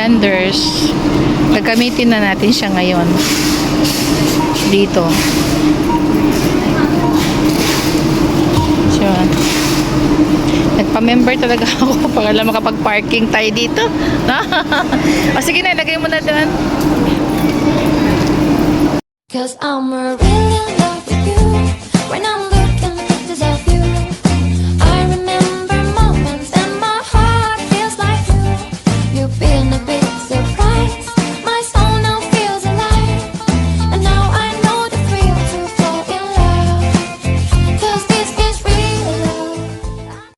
Landers. Gagamitin na natin siya ngayon. Dito. So, nagpa-member talaga ako para lang makapag-parking tayo dito. O sige na, ilagay mo na doon. Cause I'm really in love with you. When I'm looking at pictures of you, I remember moments and my heart feels like you. You've been a big surprise. My soul now feels alive. And now I know the thrill to fall in love. Cause this is real love.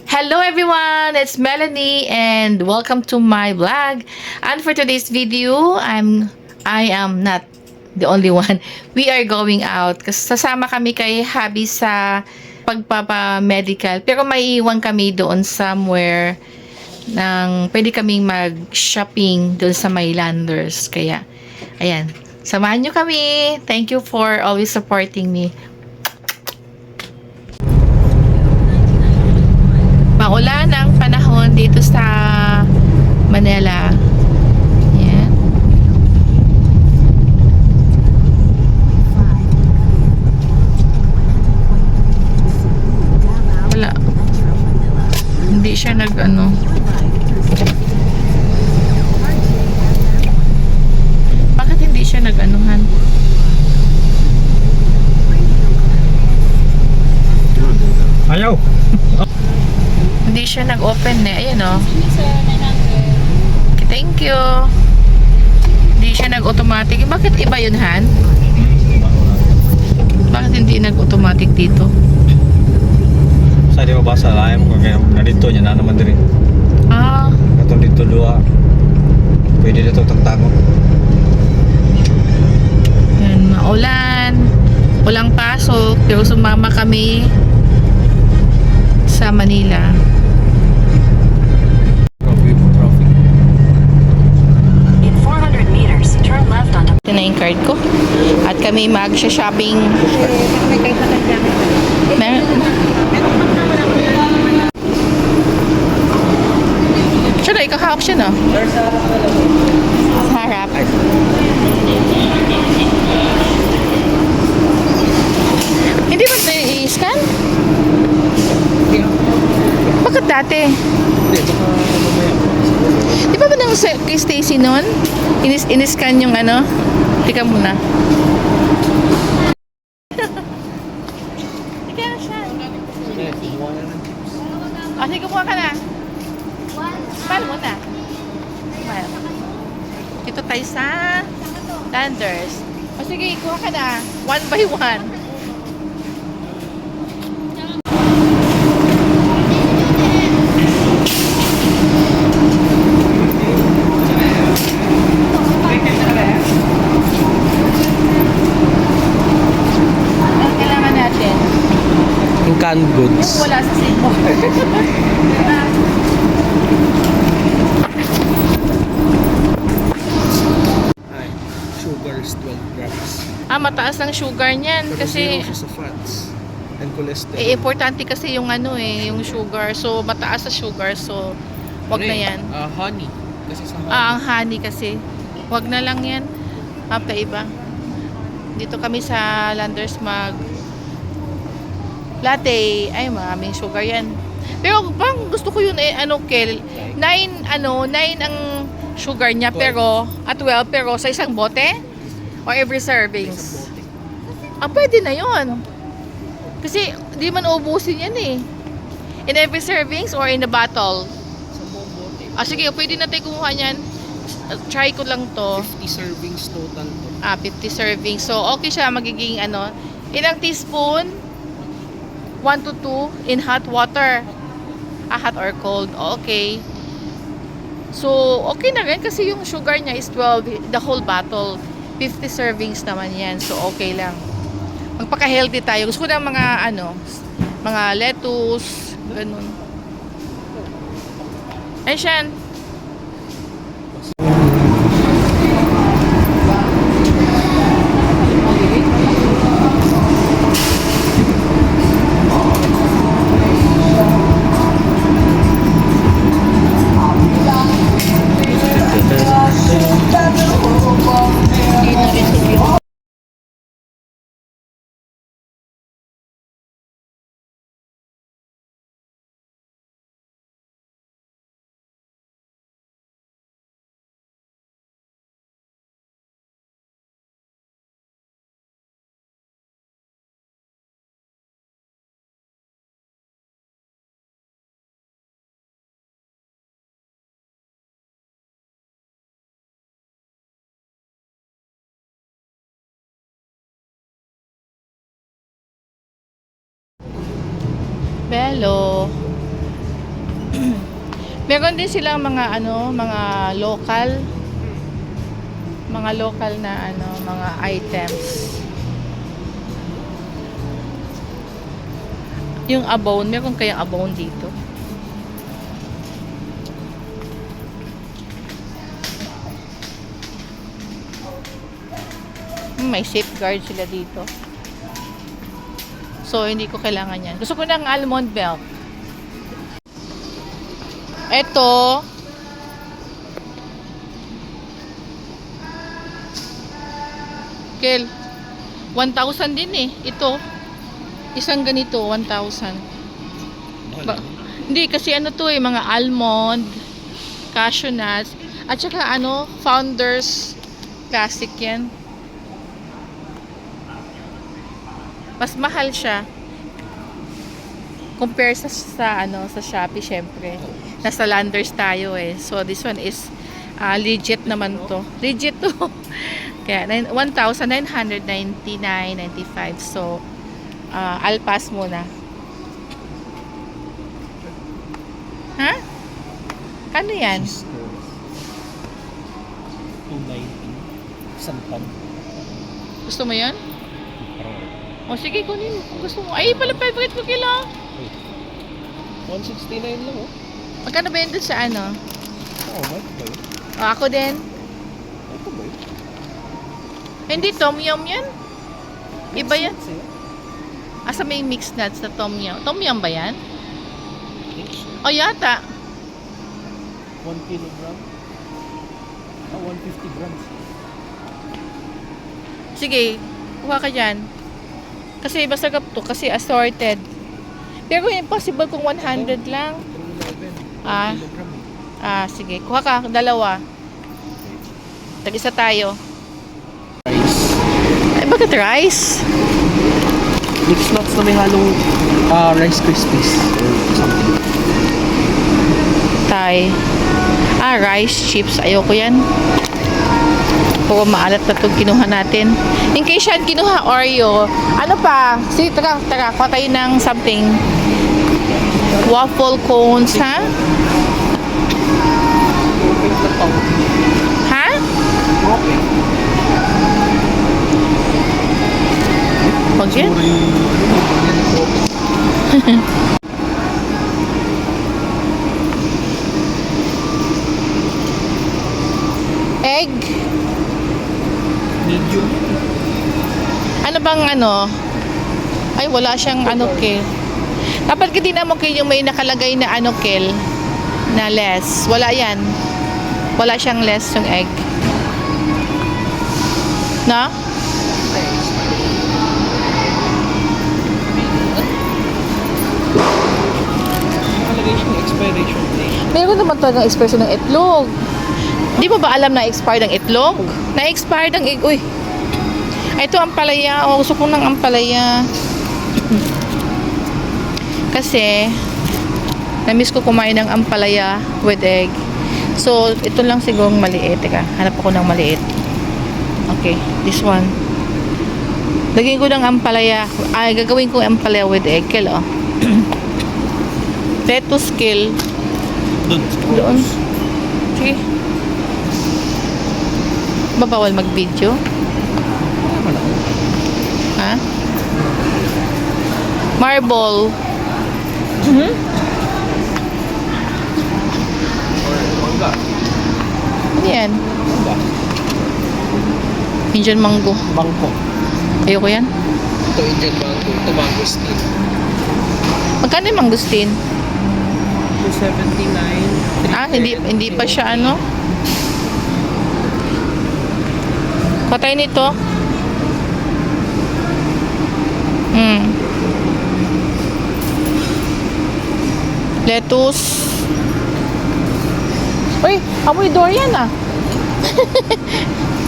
Hello everyone, it's Melanie and welcome to my vlog. And for today's video, I am not the only one. We are going out kasi sasama kami kay Habi sa pagpapa-medical. Pero may iwan kami doon somewhere nang pwede kaming mag-shopping doon sa Maylanders. Kaya, ayan. Samahan nyo kami. Thank you for always supporting me. Maulan ang panahon dito sa Manila. Yan. Wala. Hindi siya nag-ano. Bakit hindi siya nag-anuhan? Ayaw! Hindi siya nag-open eh. Ayan o. Okay, thank you. Hindi siya nag-automatic. Bakit iba yun, Han? Bakit hindi nag-automatic dito? Sa di mabasa lang mo kung na dito niya na naman diri. Ah, Katong dito dua. Pwede dito tagtango. yan, maulan. Walang pasok. Pero sumama kami sa Manila. Traffic. In 400 meters, turn left onto Ito na yung card ko. At kami mag-shopping. Siya na, ikahawak siya na. Harap. Hindi ba ito i-scan? Bakit dati? Di ba nang kay Stacy noon? In-scan yung ano? Tika muna. Tika na siya. O, sige, kumuha ka na. Smile muna. Smile. Dito tayo sa Landers. O, sige, kuha ka na. One by one. Ang kailangan natin. Yung canned goods. Wala sa Singapore. Ay, sugar is 12 grams. Mataas ang sugar niyan Pero kasi zero siya sa fats and cholesterol. importante kasi yung ano yung sugar. So mataas sa sugar. So wag na yan. Honey. Kasi sa honey. Ang honey kasi. Wag na lang yan. Iba. Dito kami sa Landers mag latte. Ay, maraming sugar yan. Pero parang gusto ko yun Kel. 9 ang sugar niya pero at 12 pero sa isang bote or every servings. Pwede na yun. Kasi di man ubusin yan eh. In every servings or in a bottle. Sa buong bote. Sige, pwede na tayo kumuha niyan. Try ko lang to. 50 servings total to. 50 servings. So, okay siya. Magiging ilang teaspoon? 1 to 2 in hot water. Hot or cold. Okay. So, okay na rin kasi yung sugar niya is 12, the whole bottle. 50 servings naman yan. So, okay lang. Magpaka-healthy tayo. Gusto ko ng mga, mga lettuce, ganun. Ay, Shan. Montebello. Meron din silang mga local na mga items. Yung abon, meron kayang abon dito. May safeguard sila dito. So, hindi ko kailangan yan. Gusto ko ng almond milk. Ito. Kel. 1,000 din eh. Ito. Isang ganito, 1,000. Hindi, kasi to eh, mga almond, cashew nuts, at saka Founders Classic yan. Mas mahal siya compare sa Shopee, syempre. Nasa Landers tayo eh. So this one is legit naman to. Legit to. Kaya 1,999.95. So I'll pass muna. Ha? Ano yan? 290. Isang pan. Gusto mo yan? O sige, kunin mo kung gusto mo. Ay, pala favorite ko kila. 169 lang oh. Magkano ba yun dun sa Oh, what ba yun? O, ako din. Ito ba yun? Hindi, tom yum yan. Iba yan. Sa'yo? Asa may mixed nuts na tom yum. Tom yum ba yan? Think so. O, yata. 1 kilogram? 150 grams. Sige, kuha ka dyan. Kasi masarap to, kasi assorted. Pero impossible kung 100 lang. 311. Ah. 1 kilogram eh. Sige. Kuha ka, dalawa. Tag-isa tayo. Rice. Ay, bakit rice? Mixed nuts na may halong Rice Krispies or something. Rice chips. Ayoko yan. Puro maalat na itong kinuha natin. In case yan, kinuha Oreo. Ano pa? Sige, tara. Kuha tayo ng something. Waffle cones, ha? Ha? Wag yan. Egg. Medium. Ano bang Ay, wala siyang kel. Dapat ka din mo kel yung may nakalagay na kel na less. Wala yan. Wala siyang less yung egg. Na? Nakalagay siyang expiration date. Meron naman talagang expiration ng itlog. Di mo ba alam na expired ang itlog? Na-expired ang egg. Uy. Ito ampalaya. O, gusto ko ng ampalaya. Kasi, na-miss ko kumain ng ampalaya with egg. So, ito lang sigurong maliit. Teka, hanap ako ng maliit. Okay, this one. Lagyan ko ng ampalaya. Gagawin ko ampalaya with egg. Kel, oh. Lettuce kel. Doon. Sige. Bawal mag-video? Ha? Marble. Ano yan? Indian mango. Bangko. Ayoko yan. Ito Indian mango. Ito mangosteen. Magkano yung mangosteen? 279. Hindi pa siya Patay nito. Lettuce. Uy, amoy durian ah.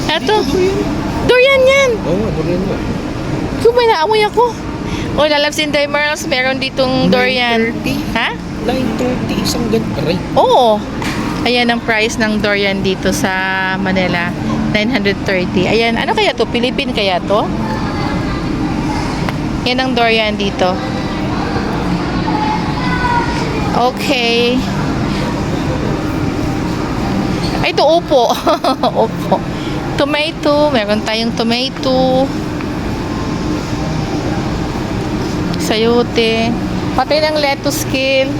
Eto. Durian yan. Oo, durian mo. Kung may naamoy ako. O, lalabsin tayo, Merls. Meron ditong durian. 930. Ha? 930. Isang ganito. Aray. Oo. Ayan ang price ng durian dito sa Manila. 930. Ayan, ano kaya to? Philippine kaya to? Yan ang durian dito. Okay. Ay, ito, upo. Upo. Tomato. Meron tayong tomato. Sayote. Pati ng lettuce kale.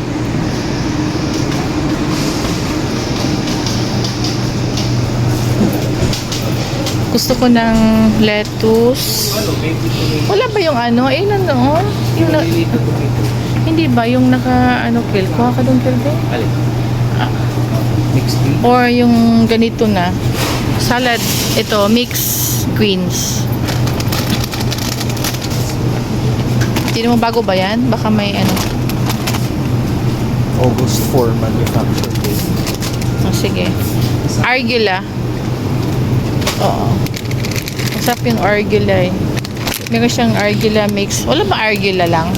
Gusto ko ng lettuce. Wala ba yung ano? Eh, nanoon? Yung na, hindi ba? Yung naka, ano, kale? Kuha ka doon, kale? Alin? Mixed green? Or yung ganito na. Salad. Ito, mixed greens. Hindi mo bago ba yan? Baka may ano. August 4 manufactured date. Oh, sige. Argila. Oo. Masarap yung argila eh. Meron siyang argila mix. Wala ba argila lang?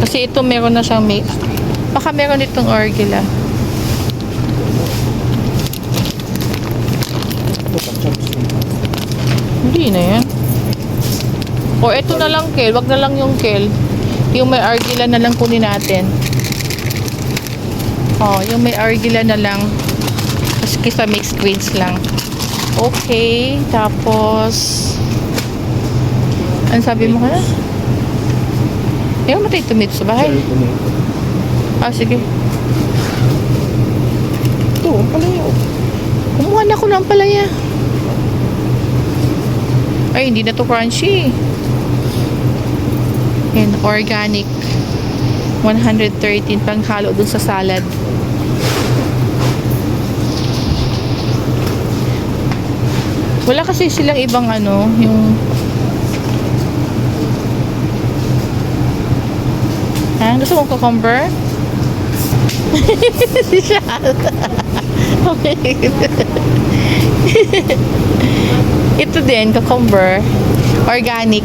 Kasi ito meron na siyang mix. Baka meron itong argila. Hindi na yan. O ito na lang kel. Wag na lang yung kel. Yung may argila na lang kunin natin. Oh, yung may argila na lang. Tapos kisa mixed greens lang. Okay. Tapos ano sabi mo ka na? Meron matay tomato sa bahay. Cherry tomato. Ah, sige. Ito, ang palaya. Kumuha na ako ng palaya. Ay, hindi na to crunchy. Yan, organic. 113 pang halo dun sa salad. Wala kasi silang ibang ano, yung ha? Gusto mong cucumber? Si Shal. Okay. Ito din, cucumber. Organic.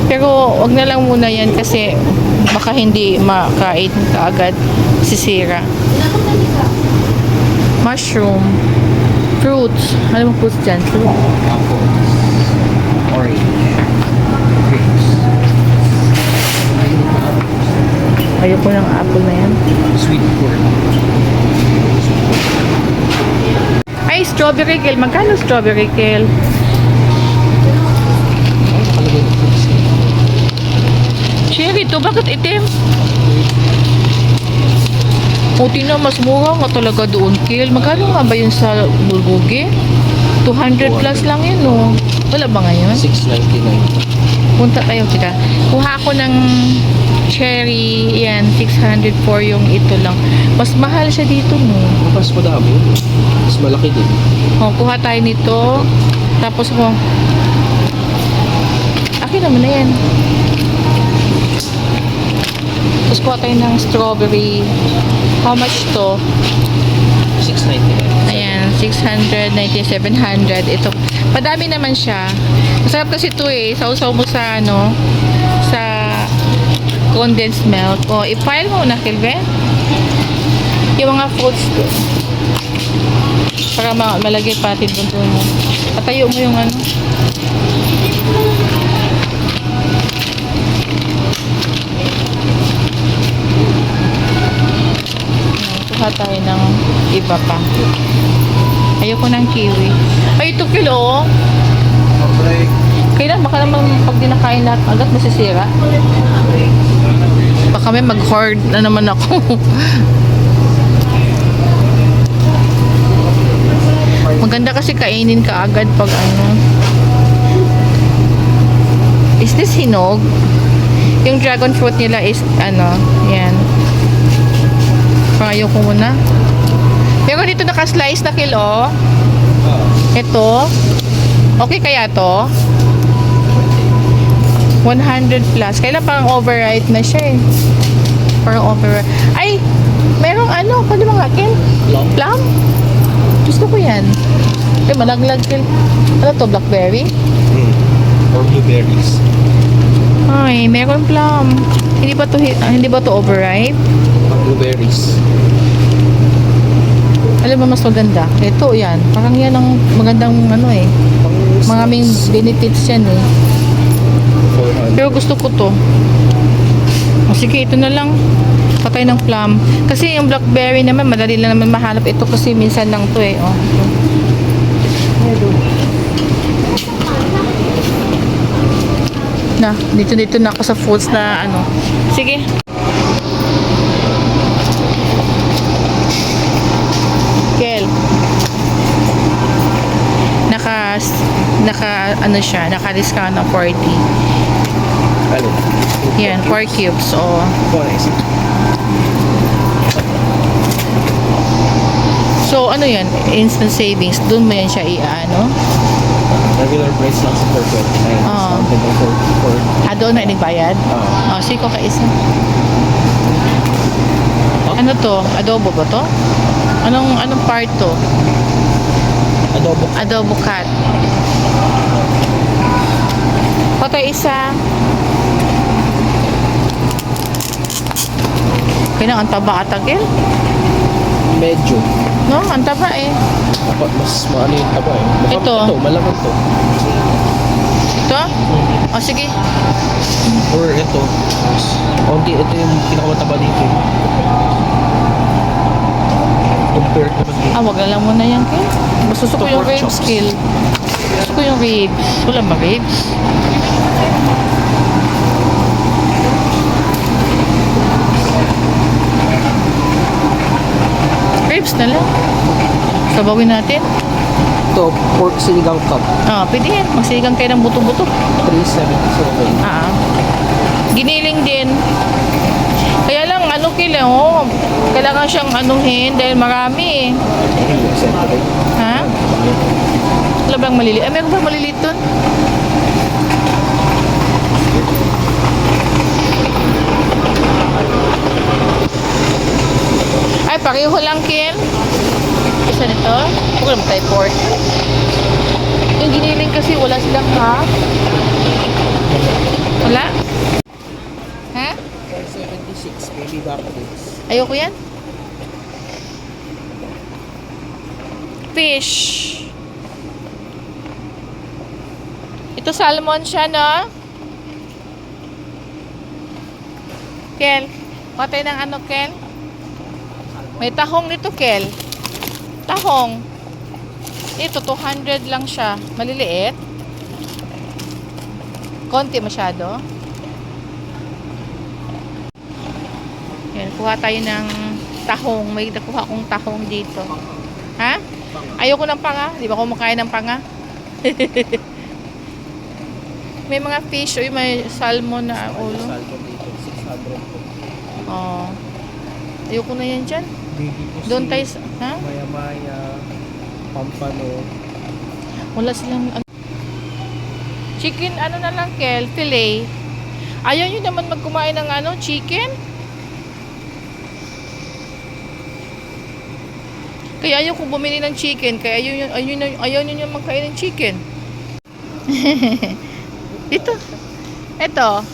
Pero wag na lang muna yan kasi baka hindi makain kaagad, sisira. Mushroom. Fruits. Ano mo fruits dyan? Fruit. Apple. Orange. Grapes. Ayoko ng apple na yan. Sweet corn. Ay, strawberry kale. Magkano strawberry kale? Cherry to. Bakit itim? O, tingnan, mas mura nga talaga doon, kale. Magkano nga ba yun sa bulgogi? 200 plus lang yun, no? Wala ba ngayon? $6.99. Punta tayo, kita. Kuha ako ng cherry. Yan, 604 yung ito lang. Mas mahal siya dito, no? Mas madami. Mas malaki din. O, kuha tayo nito. Tapos ko, akin naman na yan. Tapos kuha tayo ng strawberry. How much to? $6.99. Ayan, 600, 700. Ito, madami naman siya. Masarap kasi ito eh. Sausaw mo sa ano, sa condensed milk. O, i-file mo na, Kelvin. Yung mga fruits ko. Para malagay pati doon mo. Patayo mo yung ano. Kuha tayo ng iba pa. Ayoko ng kiwi. Ay, ito kilo. Kailan baka naman pag di nakain lahat agad masisira. Baka may mag-hoard na naman ako. Maganda kasi kainin ka agad pag ano. Is this hinog? Yung dragon fruit nila is ano, yan. Ayaw ko muna. Pero dito naka-slice na kilo. Ito. Okay kaya to? 100 plus. Kailan parang overripe na siya eh. Parang overripe. Ay! Merong ano. Pwede mga akin? Plum? Gusto ko yan. Ay, malaglag. Ano to? Blackberry? Or blueberries. Ay, meron plum. Hindi ba to overripe? Blueberries. Alam mo mas maganda? Ito yan. Parang yan ang magandang ano eh. Mga may benefits yan eh. 400. Pero gusto ko to. O, sige, ito na lang. Patay ng plum. Kasi yung blackberry naman, madali lang naman mahanap. Ito kasi minsan lang to eh. Oh. Na, dito na ako sa foods na ano. Sige. Kel. Naka ano siya, naka-discount ng 40. Ano? Yan, 4 cubes. Oh. So, ano yan? Instant savings. Doon mo yan siya i-ano? Regular price lang sa 429. Oo. Discounted ng 44. Doon na inigbayad? Oo. Sige ko kaisa. Ano to? Adobo ba to? Anong part to? Adobo. Adobo cat. Patay isa. Kaya ang taba atagil? Medyo. No, ang taba eh. Dapat mas maano yung taba eh. Mukhang Ito. Ito, malamang to. Ito? O sige. Or ito. Onti, ito yung pinakamataba dito. Compared naman dito. Wag na lang muna yan kay. Mas gusto ko Ito, yung pork ribs chops. kill. Gusto ko yung ribs. Wala ba ribs? Ribs na lang. Sabawin natin. Ito, pork sinigang cup. Pwede yan. Magsigang kayo ng buto-buto. 377. Giniling din. Kaya lang, ano kila, oh. Kailangan siyang anuhin dahil marami eh. Ha? Wala bang maliliit? Meron ba maliliit dun? Ay, pareho lang, Ken. Isa nito. Huwag naman tayo pork. Yung giniling kasi wala silang half. Wala? Ha? 476, maybe back days. Ayoko yan. Fish. Ito salmon siya, no? Kel, patay ng ano, Kel? May tahong nito, Kel. Tahong. Ito, 200 lang siya. Maliliit. Konti masyado. Yan, kuha tayo ng tahong. May nakuha akong tahong dito. Ha? Ayoko ng panga. Di ba kumakain ng panga? May mga fish. Uy, may salmon na ulo. Salmon dito, 600 po. Oh. Ayoko na yan dyan. Baby pussy, Doon tayo ha? maya-maya, pampano. Wala silang chicken, ano na lang, Kel, fillet. Ayaw nyo naman magkumain ng ano, chicken? Kaya ayaw ko bumili ng chicken. Kaya ayaw nyo naman magkain ng chicken. Ito. Ito.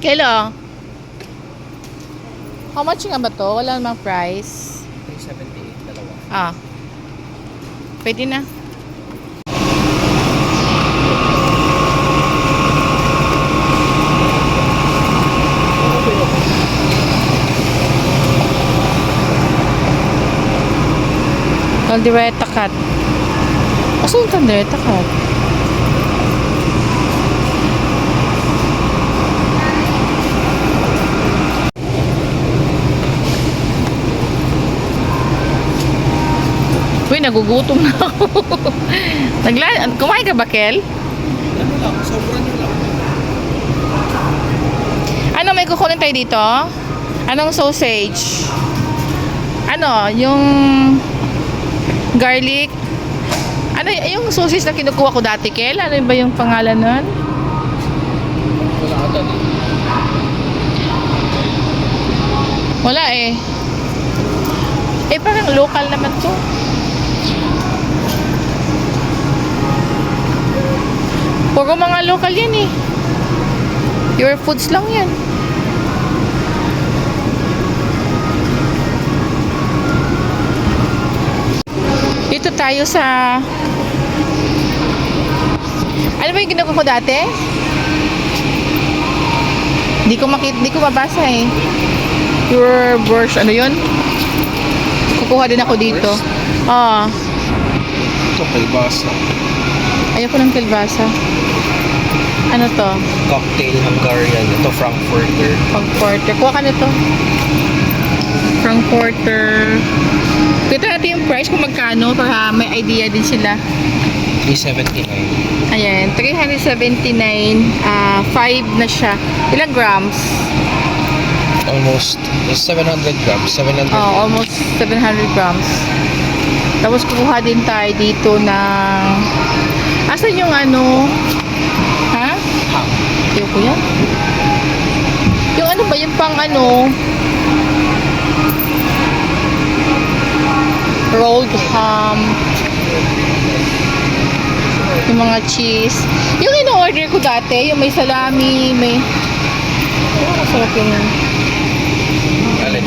Kelo. How much nga ba to? Wala namang price. 378, dalawa. Pwede na. Caldereta cut. Asa yung caldereta cut? Uy, nagugutom na ako. Kumain ka ba, Kel? Ano lang, sobrang nyo lang. Ano, may kukunin tayo dito? Anong sausage? Ano, yung garlic? Ano, yung sausage na kinukuha ko dati, Kel? Ano ba yung pangalan nun? Wala ata dito. Wala eh. Parang local naman to. Puro mga local yan eh. Pure foods lang yan. Dito tayo sa Ano ba yung kinuha ko dati? Di ko mabasa eh. Pure brush, ano yun? Kukuha din ako dito. Ah, Ito, kalbasa. ayoko ng kilbasa. Ano to? Cocktail Hungarian. Ito, Frankfurter. Frankfurter. Kuha ka nito. Frankfurter. Kita natin yung price kung magkano para may idea din sila. 379. Ayan, 379. 5 na siya. Ilang grams? Almost 700 grams. 700. Oh, almost 700 grams. Tapos kukuha din tayo dito ng... Asan yung ano? Ha? Ham. Ayoko yan. Yung ano ba? Yung pang ano? Rolled ham. Yung mga cheese. Yung in-order ko dati, yung may salami, may... Oh, masarap yung... Alin?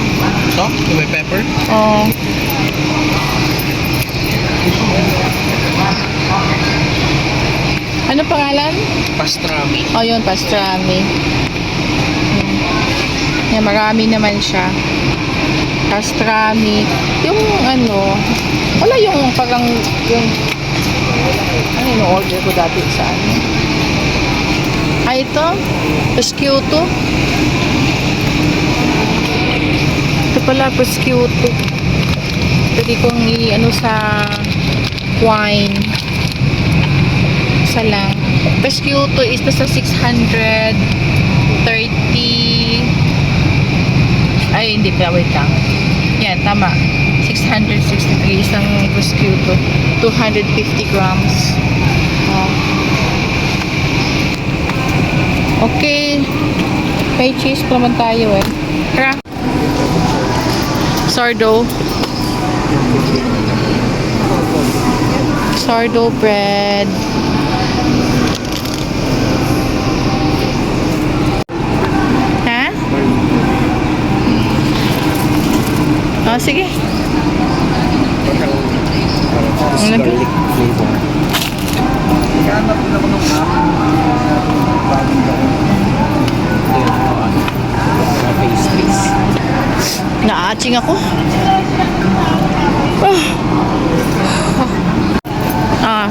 Ito? Yung may pepper? Oh. Ano pangalan? Pastrami. Oh, yun, pastrami. Yan, marami naman siya. Pastrami. Yung ano, wala yung parang, yung, ano yung order ko dati sa ano? Ay, ito. Prosciutto. Ito pala, prosciutto. Pwede kong i-ano sa wine. Isa lang. Prosciutto is nasa 630. Ay, hindi pa. Wait lang. Yan, tama. 663 isang prosciutto. 250 grams. Oh. Okay. May cheese pa naman tayo eh. Tara. Sourdough. Sourdough bread. Ha? Oh, sige. Ano ba? Garlic flavor. Mga pastries. Naaching ako. Ah.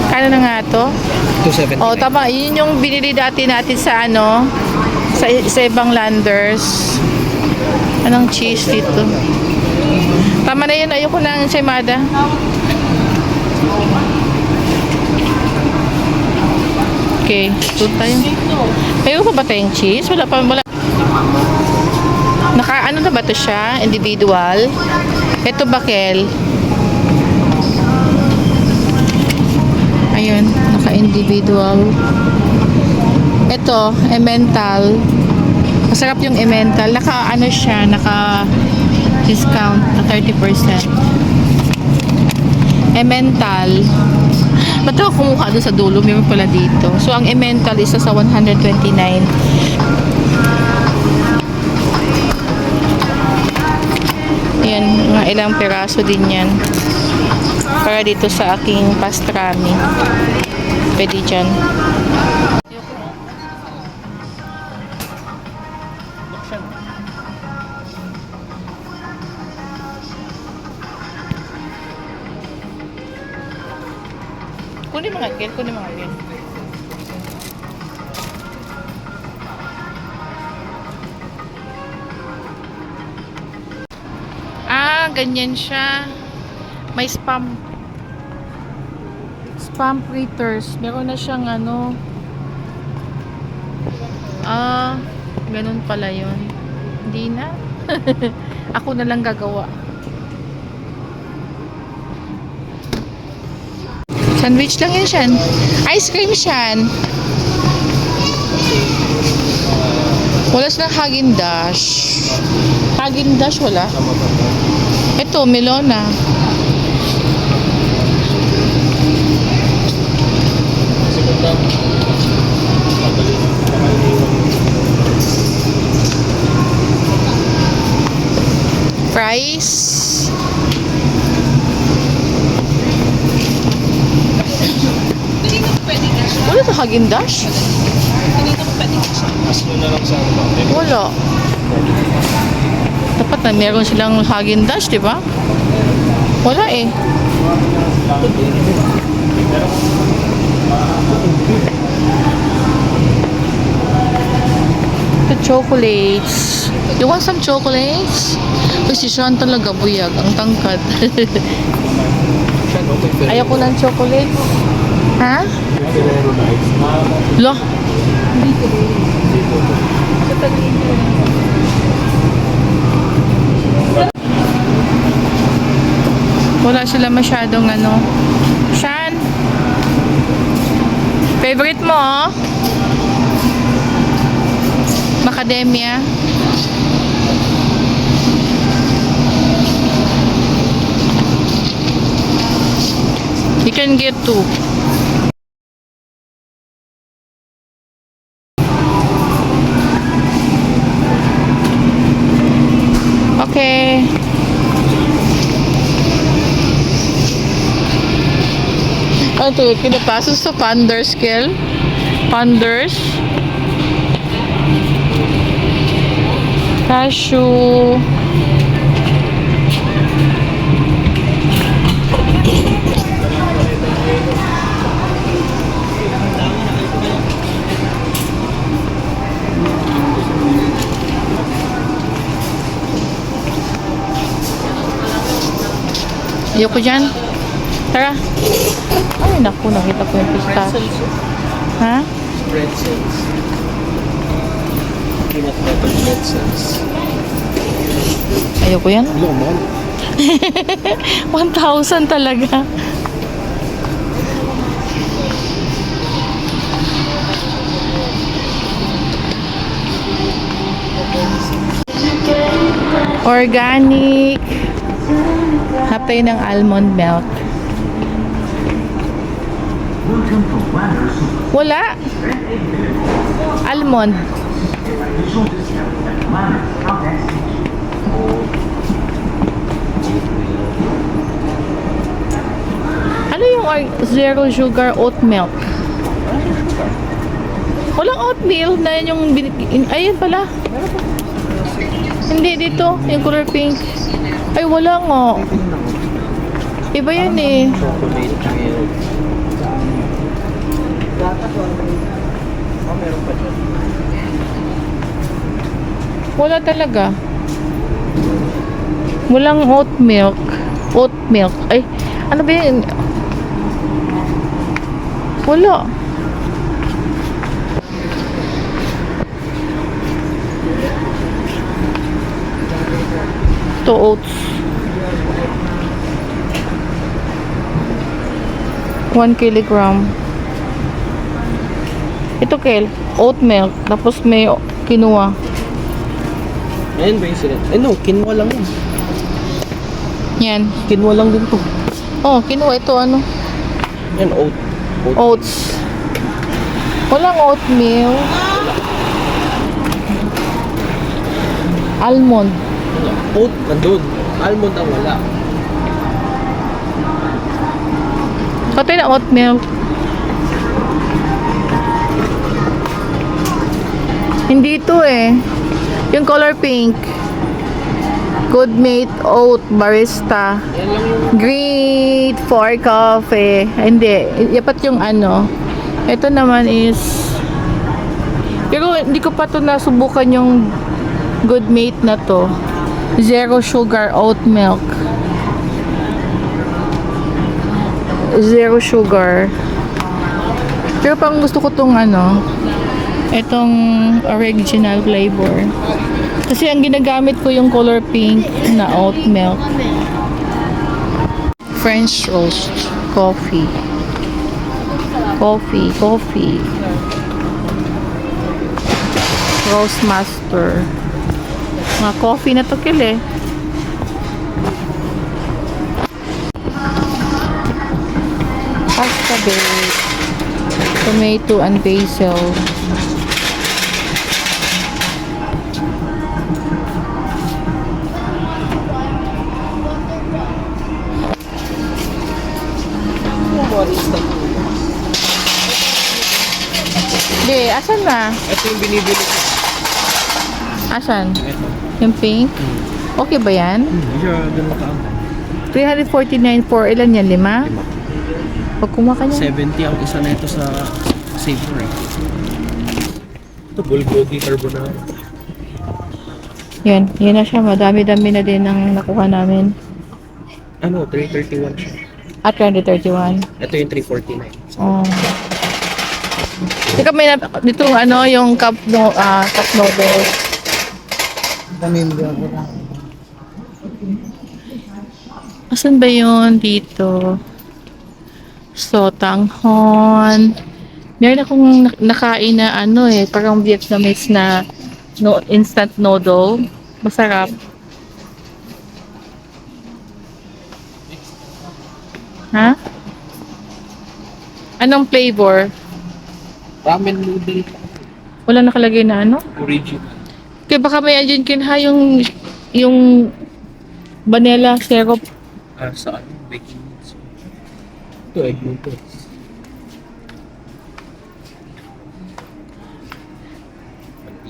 Kano na nga to? 279. Oh, tama. Yun yung binili dati natin sa ano, sa ibang landers. Anong cheese dito? Tama na yun. Ayoko na ang ensaymada. Okay. Doon tayo. Ayoko pa ba tayong cheese? Wala pa. Wala. Ano na ba ito siya? Individual. Ito bakel. Ayun. Naka-individual. Ito, emmental. Masarap yung emmental. Naka-ano siya, naka-discount na 30%. Emmental. Ba't ako kumuha doon sa dulo? Meron pala dito. So, ang emmental isa sa 129. Ayan, mga ilang peraso din yan. Para dito sa aking pastrami. Pwede dyan. Kunin mga gel, kunin mga gel. Ah, ganyan siya. May spam fritters. Meron na siyang ano. Ah, ganun pala yun. Hindi na. Ako na lang gagawa. Sandwich lang yan, Shan. Ice cream, Shan. Wala silang Häagen-Dazs. Häagen-Dazs wala. Ito, Melona. Fries. sa Haagen-Dazs? Mas yun na lang sa ano. Wala. Dapat na meron silang Haagen-Dazs, di ba? Wala eh. The chocolates. You want some chocolates? Uy, si Sean talaga buyag. Ang tangkad. Ayoko ng chocolates. Ha? Lo? Wala sila masyadong ano. Sean? Favorite mo, oh? Macadamia? You can get two. Okay. Ano to? Pinapasok sa Panders scale? Panders? Cashew. Ayoko dyan. Tara. Ay, naku, nakita ko yung pistache. Ha? Pretzels. Peanut butter pretzels. Ayoko yan. Ano mo? 1,000 talaga. Organic. Hapay ng almond milk. Wala. Almond. Ano yung zero sugar oat milk? Walang oatmeal na yun yung ayun pala. Hindi dito, yung color pink. Ay, wala nga. Iba yan eh. Chocolate milk. Wala talaga. Walang oat milk. Oat milk. Ay, ano ba yan? Wala. To oats. 1 kilogram. Ito kel, oat milk. Tapos may quinoa. Ayan ba yung sila? Eh no, quinoa lang yun. Yan. Quinoa lang din to. Oh, quinoa. Ito ano? Yan, oat. Oats. Walang oatmeal. Almond. Oat, nandun. Almond ang wala. Patay na oatmeal. Hindi ito eh. Yung color pink. Good mate oat barista. Yan lang yung Great for coffee. Hindi. Dapat yung ano. Ito naman is pero hindi ko pa to nasubukan yung good mate na to. Zero sugar oat milk. Zero sugar. Pero pang gusto ko tong ano, itong original flavor. Kasi ang ginagamit ko yung color pink na oat milk. French roast coffee. Coffee. Roast master. Mga coffee na to kile. Pasta bake. Tomato and basil. what is that? Sige, asan na? Ito yung binibili ko. Asan? Ito. Yung pink? Okay ba yan? Hindi siya ganun kaangkat. 349 for ilan yan? 5? Lima. Pag kumaka niya. 70 ang isa na ito sa Saver eh. Ito, bulgogi carbonara. Yan na siya. Madami-dami na din ang nakuha namin. Ano, 331 siya. At 331. Ito yung 349. Oh. Teka, may dito ano, yung cup noodles. Asan ba yun dito? Sotanghon. Meron akong nakain na ano eh, parang Vietnamese na instant noodle. Masarap. Ha? Anong flavor? Ramen noodle. Wala nakalagay na ano? Original. Kaya baka may andyan kinha yung vanilla syrup. Saan? Baking mix. Ito, egg noodles.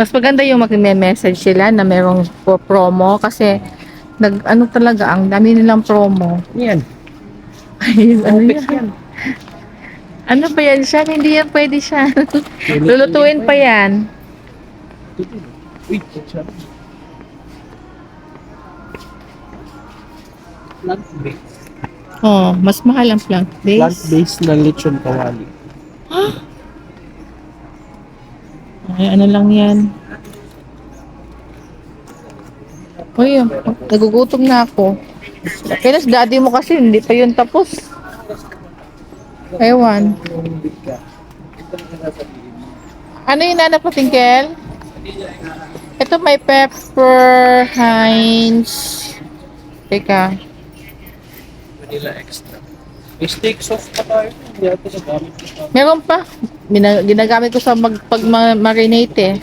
Mas maganda yung mag-message sila na merong promo kasi ano talaga, ang dami nilang promo. Yan. Ayun, ano Opix yan? Ano ba yan siya? Hindi yan pwede siya. Lulutuin pa yan. Wait, siya. Plant-based. Oh, mas mahal ang plant-based. Plant-based na lechon kawali. Ay, ano lang yan. Uy, nagugutom na ako. Kaya sa daddy mo kasi, hindi pa yun tapos. Ewan. Ano yung nanap mo, Tinkel? Ito may pepper, Heinz. Teka. Vanilla extra. May steak sauce pa tayo. Hindi ito sa gamit ko pa. Meron pa. Ginagamit ko sa pag-marinate eh.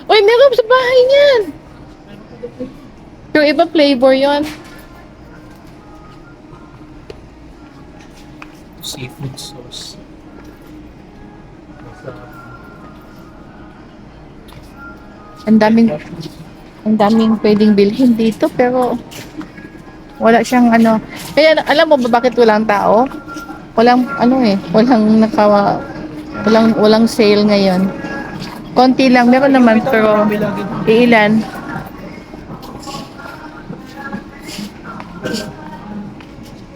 Uy, meron sa bahay niyan. Yung iba flavor yon. Seafood sauce. Ang daming pwedeng bilhin dito pero wala siyang ano. Kaya alam mo ba bakit walang tao? Walang ano eh, walang sale ngayon. Konti lang, meron naman pero iilan.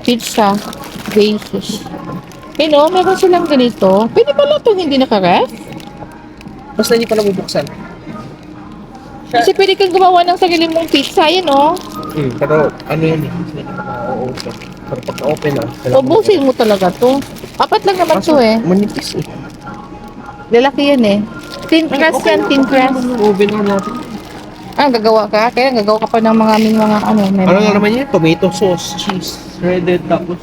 Pizza basis. Eh no, meron silang ganito. Pwede pala itong hindi naka-ref? Basta hindi pa nabubuksan. Kasi pwede kang gumawa ng sarili mong pizza, yun oh. Pero ano yan eh. Hindi pa na-open. Pero pag na-open na. Ubusin mo talaga to. Apat lang naman to eh. Manipis eh. Lalaki yan eh. Thin crust yan, thin crust. Oven na natin. Ah, gagawa ka? Kaya gagawa ka pa ng mga ano. May Ano mga- nga naman yan? Tomato sauce, cheese, shredded, tapos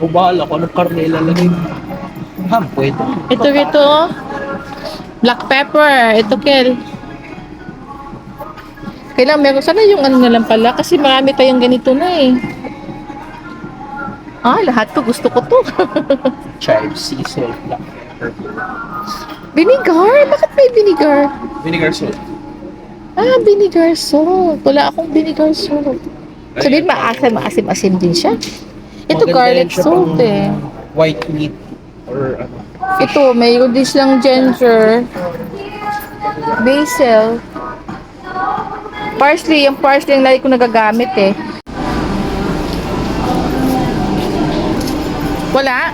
o bahala kung anong karne ilalagay mo. Ham, pwede. Ito rito. Black pepper. Ito, Kel. Kailangan meron. Sana yung ano na lang pala. Kasi marami tayong ganito na eh. Ah, lahat to. Gusto ko to. Chives, sea salt, black pepper. Vinegar? Bakit may vinegar? Vinegar salt. Ah, vinegar salt. Wala akong vinegar salt. Sabihin, maasim-asim din siya. Ito, Maganda garlic yan siya salt pang eh. White meat or ano. Ito, mayroon din silang ginger, basil, parsley. Yung parsley yung lagi ko nagagamit eh. Wala?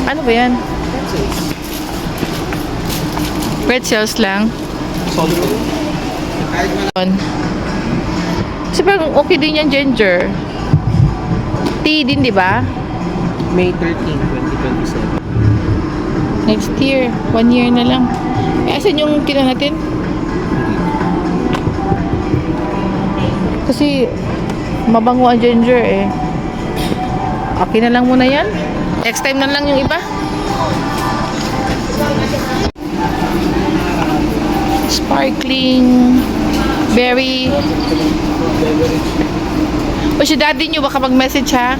Ano ba yan? Pretzels lang. Salt. Kasi parang okay din yan, ginger. Tea din, di ba? May 13, 2027. Next year. 1 year na lang. Eh, asan yung kina natin? Kasi, mabango ang ginger eh. Okay na lang muna yan. Next time na lang yung iba. Sparkling Berry. O si daddy nyo, baka mag-message ha.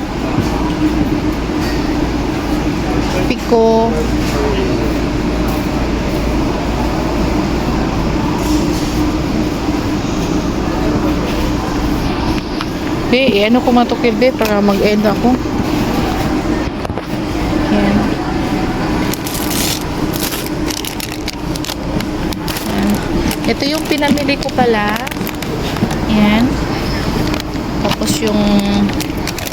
Pico. Ano ko matukil para mag-end ako. Yan. Ito yung pinamili ko pala. Yan. Tapos yung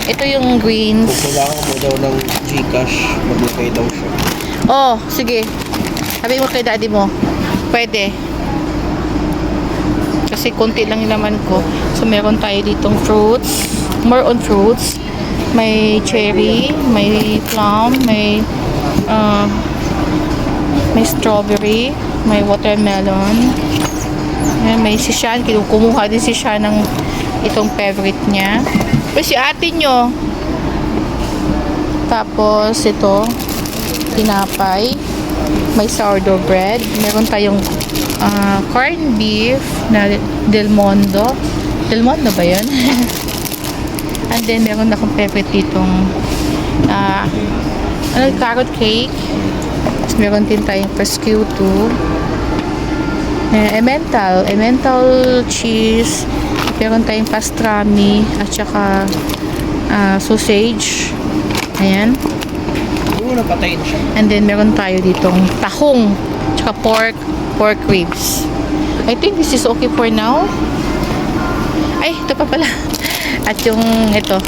ito yung greens. Kailangan mo daw ng Gcash, maglagay daw siya. Oh, sige. Sabi mo kay daddy mo. Pwede. Kasi konti lang yung laman ko. So, meron tayo ditong fruits. More on fruits. May cherry, may plum, may strawberry, may watermelon. Ayan, may si Sean. Kumuha din si Sean ng itong favorite niya. Pero si ate nyo. Tapos, ito. Tinapay. May sourdough bread. Meron tayong corned beef na Del Mondo. Del Mondo ba yun? And then, meron akong favorite ditong carrot cake. Tapos, meron din tayong prosciutto. Emmental cheese. Meron tayong pastrami at saka sausage. Ayan. Oo, napatayin siya. And then, meron tayo ditong tahong tsaka pork ribs. I think this is okay for now. Ay, ito pa pala. At yung ito,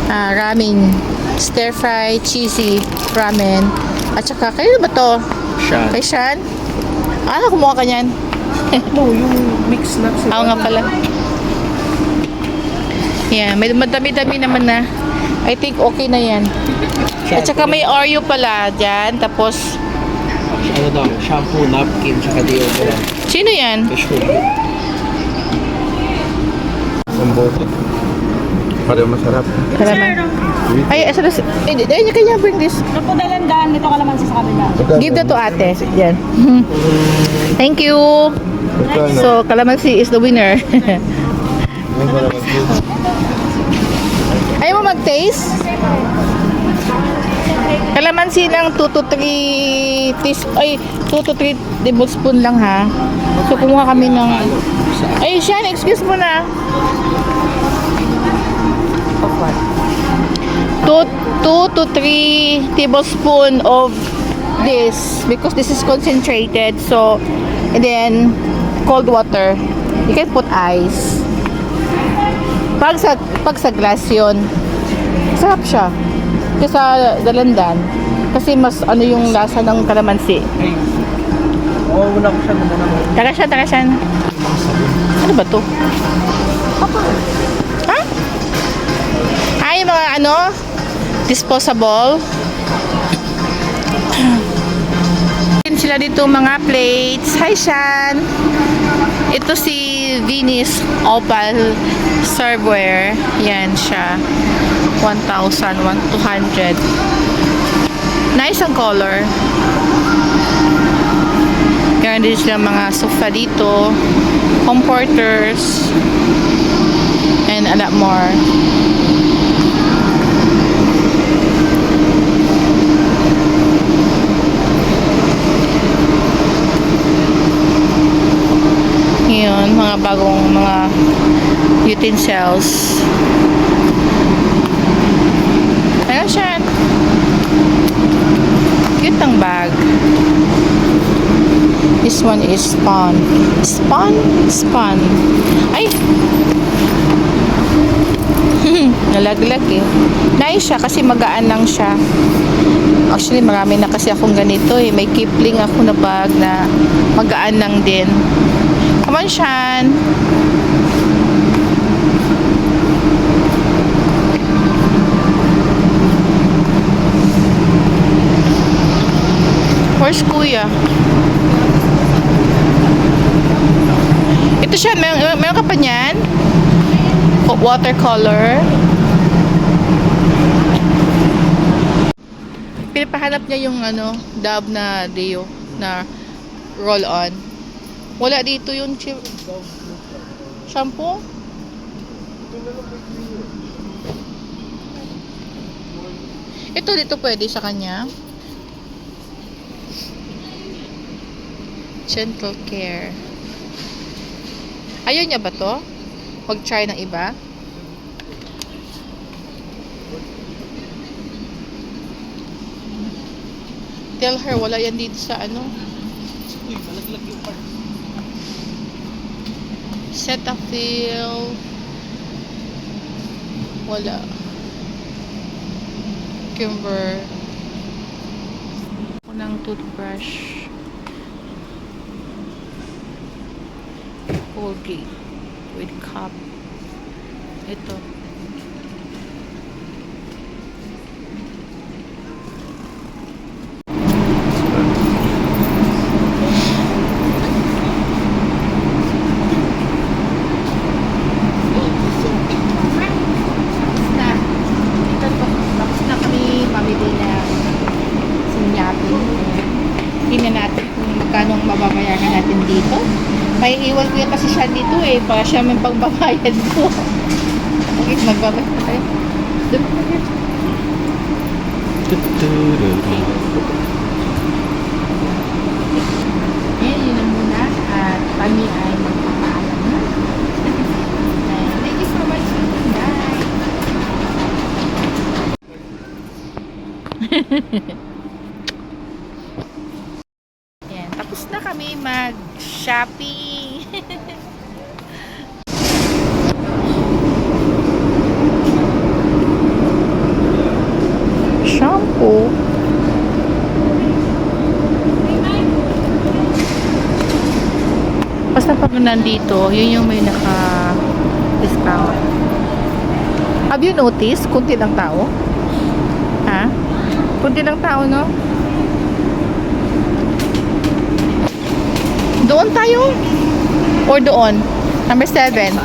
ramen. Stir-fry, cheesy ramen. At saka, kayo ba to? Siya. Kay Sean? Kumuha ka niyan. No, yung mix nuts. Oo nga pala. Yeah, may madami-dami naman na. I think okay na yan. At saka may Oreo pala dyan. Tapos, Ano daw, shampoo, napkin, tsaka deodorant. sino yan? Tissue. Ang bote. Pareho masarap. Salamat. Ay, kanya bring this. Napo dalandan, dito ka naman sa kabila. Give that to ate. Yan. Thank you. So, Calamansi is the winner. Ayaw mo mag-taste? Calamansi lang 2 to 3 tablespoon lang ha. So, kumuha kami ng ay, Sean, excuse mo na. Of what? 2 to 3 tablespoon of this because this is concentrated. So, and then cold water. You can put ice. Pag sa glass yun, sarap siya. Kasi sa dalandan. Kasi mas ano yung lasa ng kalamansi. Ay, wala ko siya naman. Tara siya. Ano ba to? Ha? Ay, mga disposable. Sila dito mga plates. Hi, Sean. Ito si Venus Opal Serveware. Yan siya. 1,200. Nice ang color. Meron din sila mga sofa dito. Comforters. And a lot more. Yun, mga bagong mga utensils. Ayun siya. Cute ang bag. This one is spun. Spun. Ay! Nalaglag eh. Nice siya kasi magaan lang siya. Actually, marami na kasi akong ganito eh. May Kipling ako na bag na magaan lang din. Come on, Sean. Where's Kuya? Ito siya. Meron ka pa niyan? Watercolor. Pinapahanap niya yung Dove na Deo na roll-on. Wala dito yung shampoo. Ito dito pwede sa kanya. Gentle Care. Ayaw niya ba to? Mag-try ng iba? Tell her, wala yan dito sa ano. Uy, malaglag yung part. Cetaphil. Wala. Kimber. Unang toothbrush. Colgate. With cup. Ito. Tingnan natin kung magkano ang mababayaran natin dito. May iwan ko yan kasi siya dito eh. Para siya may pagbabayad ko. Okay, magbabayad tayo. Doon mo na. Ayan, yun na muna. At kami ay magpapaalam na. Thank you so much. Bye. Ayan, tapos na kami mag-shopping. Shampoo. Basta pag nandito, yun yung may naka-discount. Have you noticed? Kunti lang tao. Ha? Kunti lang tao, no? Doon tayo? Or doon? Number 7.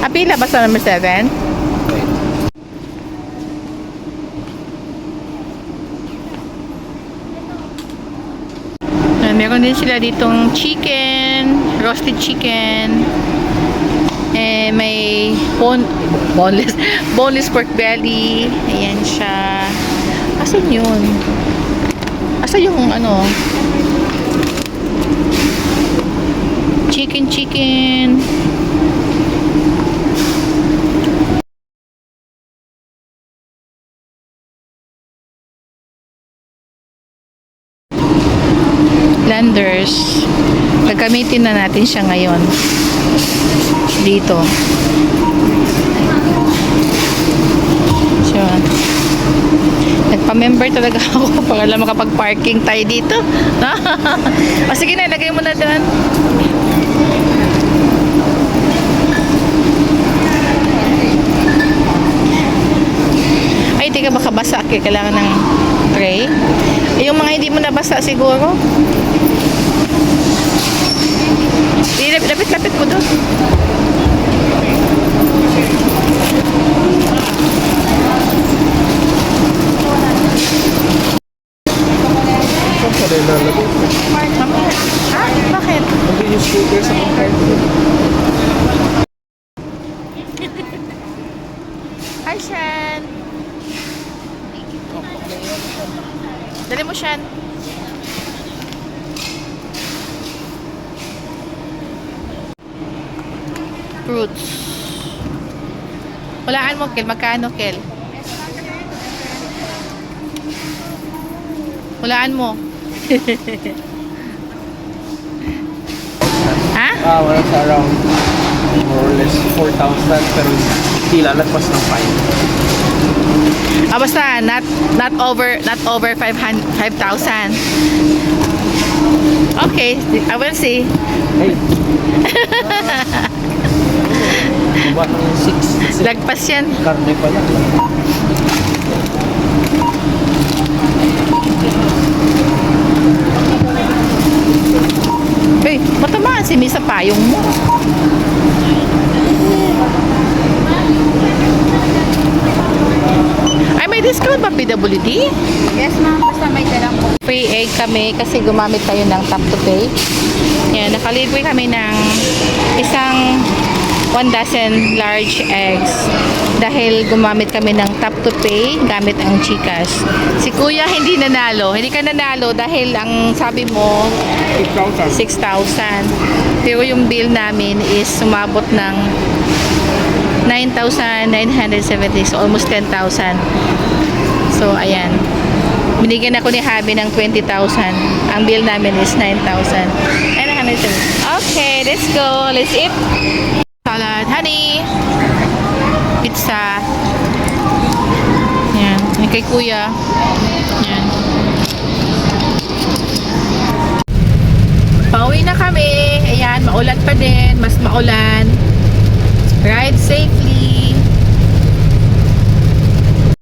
Pila ba sa number 7? Meron din sila ditong chicken, roasted chicken. May boneless pork belly. Ayan siya. Asan yun? Asan yung ano? Chicken. Landers. Gagamitin na natin siya ngayon. Dito. So, nagpa-member talaga ako para lang makapag-parking tayo dito. O sige na, lagay mo na doon. Ay, di ka baka basa. Kailangan ng tray. Yung mga hindi mo nabasa siguro. Lapit mo doon. Saan pa rin lalagay? Bakit? Hindi yung scooter sa compare. Hi, Shan. Dali mo, Shan. Fruits. Walaan mo, Kel. Magkano, Kel? Walaan mo. Ha? Wala sa around more or less 4,000 pero hindi lalagpas ng 5. Basta not over 5,000. Okay, I will see. Hey. Diba ng 6? Lagpas yan. Karne pala. Hey, matamaan si Misa payong mo. Ay, may discount pa PWD? Yes, ma'am. Basta may dalang po. Free egg kami kasi gumamit tayo ng tap to pay. Yan, nakalibre kami ng isang 1 dozen large eggs dahil gumamit kami ng tap to pay gamit ang Gcash. Si Kuya hindi nanalo. Hindi ka nanalo dahil ang sabi mo 6,000. Pero yung bill namin is sumabot ng 9,970. So almost 10,000. So ayan. Binigyan ako ni Habi ng 20,000. Ang bill namin is 9,970. Okay, let's go. Let's eat. Salad, honey. Pizza. Yan. Yung kay Kuya. Yan. Pauwi na kami. Ayan, maulan pa din. Mas maulan. Ride safely.